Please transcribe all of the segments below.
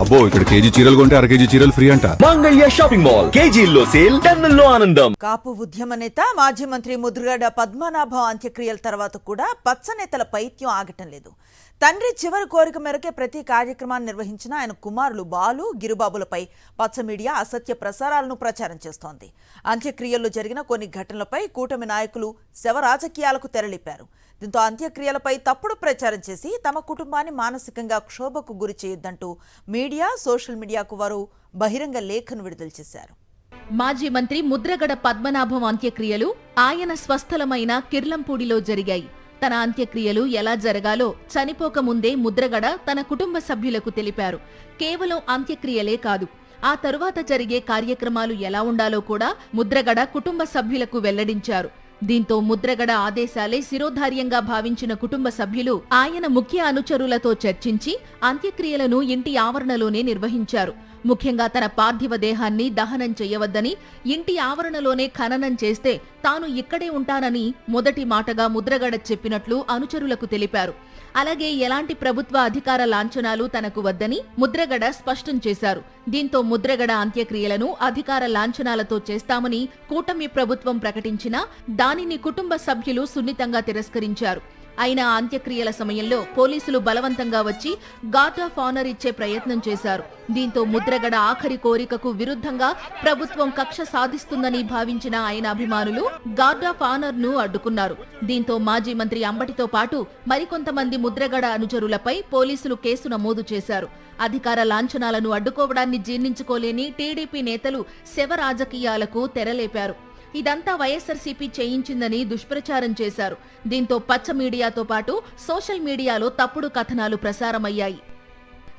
అబ్బో ఇక్కడ కేజీ చీరలు కొంటే అర కేజీ చీరలు ఫ్రీ అంట. మంగళ్య షాపింగ్ మాల్ కేజీల్లో సేల్, టన్నుల్లో ఆనందం. కాపు ఉద్యమ నేత మాజీ మంత్రి ముద్రగడ పద్మనాభం అంత్యక్రియల తర్వాత కూడా పచ్చ నేతల పైత్యం ఆగటం లేదు. తండ్రి చివరి కోరిక మేరకే ప్రతి కార్యక్రమాన్ని నిర్వహించిన ఆయన కుమారులు బాలు, గిరుబాబులపై పచ్చ మీడియా అసత్య ప్రసారాలను ప్రచారం చేస్తోంది. అంత్యక్రియల్లో జరిగిన కొన్ని ఘటనలపై కూటమి నాయకులు శవ రాజకీయాలకు తెరలిపారు. దీంతో అంత్యక్రియలపై తప్పుడు ప్రచారం చేసి తమ కుటుంబాన్ని మానసికంగా క్షోభకు గురి చేయొద్దంటూ మీడియా, సోషల్ మీడియాకు వారు బహిరంగ లేఖను విడుదల చేశారు. మాజీ మంత్రి ముద్రగడ పద్మనాభం అంత్యక్రియలు ఆయన స్వస్థలమైన కిర్లంపూడిలో జరిగాయి. తన అంత్యక్రియలు ఎలా జరగాలో చనిపోకముందే ముద్రగడ తన కుటుంబ సభ్యులకు తెలిపారు. కేవలం అంత్యక్రియలే కాదు, ఆ తరువాత జరిగే కార్యక్రమాలు ఎలా ఉండాలో కూడా ముద్రగడ కుటుంబ సభ్యులకు వెల్లడించారు. దీంతో ముద్రగడ ఆదేశాలే శిరోధార్యంగా భావించిన కుటుంబ సభ్యులు ఆయన ముఖ్య అనుచరులతో చర్చించి అంత్యక్రియలను ఇంటి ఆవరణలోనే నిర్వహించారు. ముఖ్యంగా తన పార్థివ దేహాన్ని దహనం చేయవద్దని, ఇంటి ఆవరణలోనే ఖననం చేస్తే తాను ఇక్కడే ఉంటానని మొదటి మాటగా ముద్రగడ చెప్పినట్లు అనుచరులకు తెలిపారు. అలాగే ఎలాంటి ప్రభుత్వ అధికార లాంఛనాలు తనకు వద్దని ముద్రగడ స్పష్టం చేశారు. దీంతో ముద్రగడ అంత్యక్రియలను అధికార లాంఛనాలతో చేస్తామని కూటమి ప్రభుత్వం ప్రకటించినా దానిని కుటుంబ సభ్యులు సున్నితంగా తిరస్కరించారు. అయినా అంత్యక్రియల సమయంలో పోలీసులు బలవంతంగా వచ్చి గార్డ్ ఆఫ్ ఆనర్ ఇచ్చే ప్రయత్నం చేశారు. దీంతో ముద్రగడ ఆఖరి కోరికకు విరుద్ధంగా ప్రభుత్వం కక్ష సాధిస్తుందని భావించిన ఆయన అభిమానులు గార్డ్ ఆఫ్ ఆనర్ ను అడ్డుకున్నారు. దీంతో మాజీ మంత్రి అంబటితో పాటు మరికొంతమంది ముద్రగడ అనుచరులపై పోలీసులు కేసు నమోదు చేశారు. అధికార లాంఛనాలను అడ్డుకోవడాన్ని జీర్ణించుకోలేని టీడీపీ నేతలు శవ రాజకీయాలకు తెరలేపారు. ఇదంతా వైఎస్ఆర్సీపీ చేయించిందని దుష్ప్రచారం చేశారు. దీంతో పచ్చ మీడియాతో పాటు సోషల్ మీడియాలో తప్పుడు కథనాలు ప్రసారమయ్యాయి.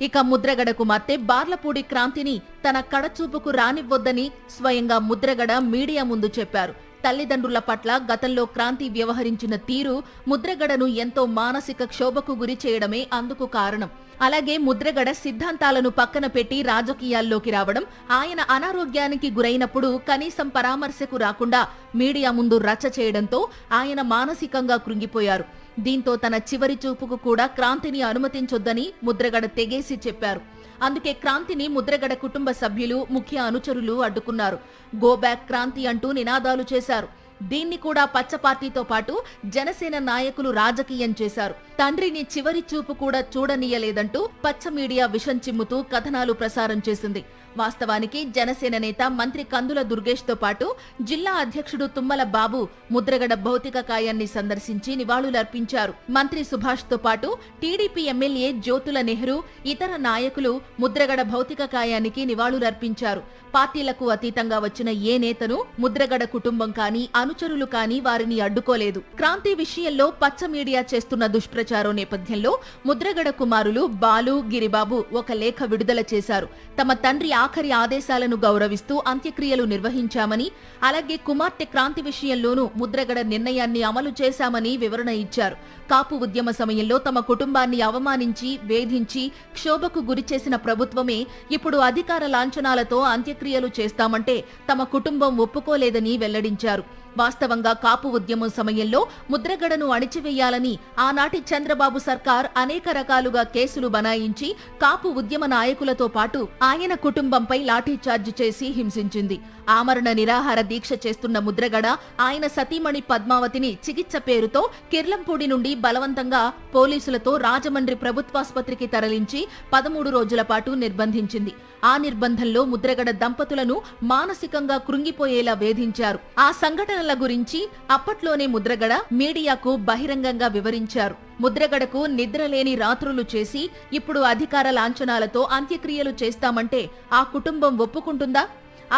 ఇక ముద్రగడ కుమార్తె బార్లపూడి క్రాంతిని తన కడచూపుకు రానివ్వొద్దని స్వయంగా ముద్రగడ మీడియా ముందు చెప్పారు. తల్లిదండ్రుల పట్ల గతంలో క్రాంతి వ్యవహరించిన తీరు ముద్రగడను ఎంతో మానసిక క్షోభకు గురి చేయడమే అందుకు కారణం. అలాగే ముద్రగడ సిద్ధాంతాలను పక్కన పెట్టి రాజకీయాల్లోకి రావడం, ఆయన అనారోగ్యానికి గురైనప్పుడు కనీసం పరామర్శకు రాకుండా మీడియా ముందు రచ్చ చేయడంతో ఆయన మానసికంగా కృంగిపోయారు. దీంతో తన చివరి చూపుకు కూడా క్రాంతిని అనుమతించొద్దని ముద్రగడ తెగేసి చెప్పారు. అందుకే క్రాంతిని ముద్రగడ కుటుంబ సభ్యులు, ముఖ్య అనుచరులు అడ్డుకున్నారు. గో బ్యాక్ క్రాంతి అంటూ నినాదాలు చేశారు. దీన్ని కూడా పచ్చ పార్టీతో పాటు జనసేన నాయకులు రాజకీయం చేశారు. తండ్రిని చివరి చూపు కూడా చూడనీయలేదంటూ పచ్చ మీడియా విషం చిమ్ముతూ కథనాలు ప్రసారం చేసింది. వాస్తవానికి జనసేన నేత మంత్రి కందుల దుర్గేష్ తో పాటు జిల్లా అధ్యక్షుడు తుమ్మల బాబు ముద్రగడ భౌతిక కాయాన్ని సందర్శించి నివాళులర్పించారు. మంత్రి సుభాష్ తో పాటు టీడీపీ ఎమ్మెల్యే జ్యోతుల నెహ్రూ, ఇతర నాయకులు ముద్రగడ భౌతిక కాయానికి నివాళులర్పించారు. పార్టీలకు అతీతంగా వచ్చిన ఏ నేతను ముద్రగడ కుటుంబం కానీ అనుచరులు కానీ వారిని అడ్డుకోలేదు. క్రాంతి విషయంలో పచ్చ మీడియా చేస్తున్న దుష్ప్రచారం నేపథ్యంలో ముద్రగడ కుమారులు బాలు, గిరిబాబు ఒక లేఖ విడుదల చేశారు. తమ తండ్రి ఆఖరి ఆదేశాలను గౌరవిస్తూ అంత్యక్రియలు నిర్వహించామని, అలాగే కుమార్తె క్రాంతి విషయంలోనూ ముద్రగడ నిర్ణయాన్ని అమలు చేశామని వివరణ ఇచ్చారు. కాపు ఉద్యమ సమయంలో తమ కుటుంబాన్ని అవమానించి, వేధించి, క్షోభకు గురిచేసిన ప్రభుత్వమే ఇప్పుడు అధికార లాంఛనాలతో అంత్యక్రియలు చేస్తామంటే తమ కుటుంబం ఒప్పుకోలేదని వెల్లడించారు. వాస్తవంగా కాపు ఉద్యమం సమయంలో ముద్రగడను అణిచివేయాలని ఆనాటి చంద్రబాబు సర్కార్ అనేక రకాలుగా కేసులు బనాయించి కాపు ఉద్యమ నాయకులతో పాటు ఆయన కుటుంబంపై లాఠీచార్జ్ చేసి హింసించింది. ఆమరణ నిరాహార దీక్ష చేస్తున్న ముద్రగడ ఆయన సతీమణి పద్మావతిని చికిత్స పేరుతో కిర్లంపూడి నుండి బలవంతంగా పోలీసులతో రాజమండ్రి ప్రభుత్వాసుపత్రికి తరలించి 13 రోజుల పాటు నిర్బంధించింది. ఆ నిర్బంధంలో ముద్రగడ దంపతులను మానసికంగా కృంగిపోయేలా వేధించారు. ఆ సంఘటనల గురించి అప్పట్లోనే ముద్రగడ మీడియాకు బహిరంగంగా వివరించారు. ముద్రగడకు నిద్రలేని రాత్రులు చేసి ఇప్పుడు అధికార లాంఛనాలతో అంత్యక్రియలు చేస్తామంటే ఆ కుటుంబం ఒప్పుకుంటుందా?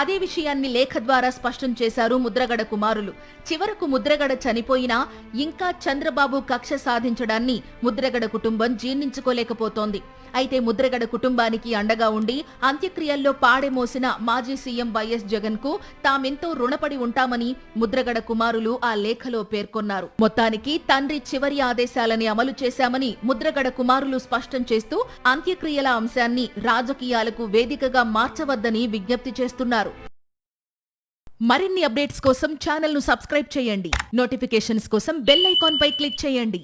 అదే విషయాన్ని లేఖ ద్వారా స్పష్టం చేశారు ముద్రగడ కుమారులు. చివరకు ముద్రగడ చనిపోయినా ఇంకా చంద్రబాబు కక్ష సాధించడాన్ని ముద్రగడ కుటుంబం జీర్ణించుకోలేకపోతోంది. అయితే ముద్రగడ కుటుంబానికి అండగా ఉండి అంత్యక్రియల్లో పాడెమోసిన మాజీ సీఎం వైఎస్ జగన్ కు తామెంతో రుణపడి ఉంటామని ముద్రగడ కుమారులు ఆ లేఖలో పేర్కొన్నారు. మొత్తానికి తండ్రి చివరి ఆదేశాలని అమలు చేశామని ముద్రగడ కుమారులు స్పష్టం చేస్తూ అంత్యక్రియల అంశాన్ని రాజకీయాలకు వేదికగా మార్చవద్దని విజ్ఞప్తి చేస్తున్నారు. మరిన్ని అప్డేట్స్ కోసం ఛానల్ ను సబ్స్క్రైబ్ చేయండి. నోటిఫికేషన్స్ కోసం బెల్ ఐకాన్ పై క్లిక్ చేయండి.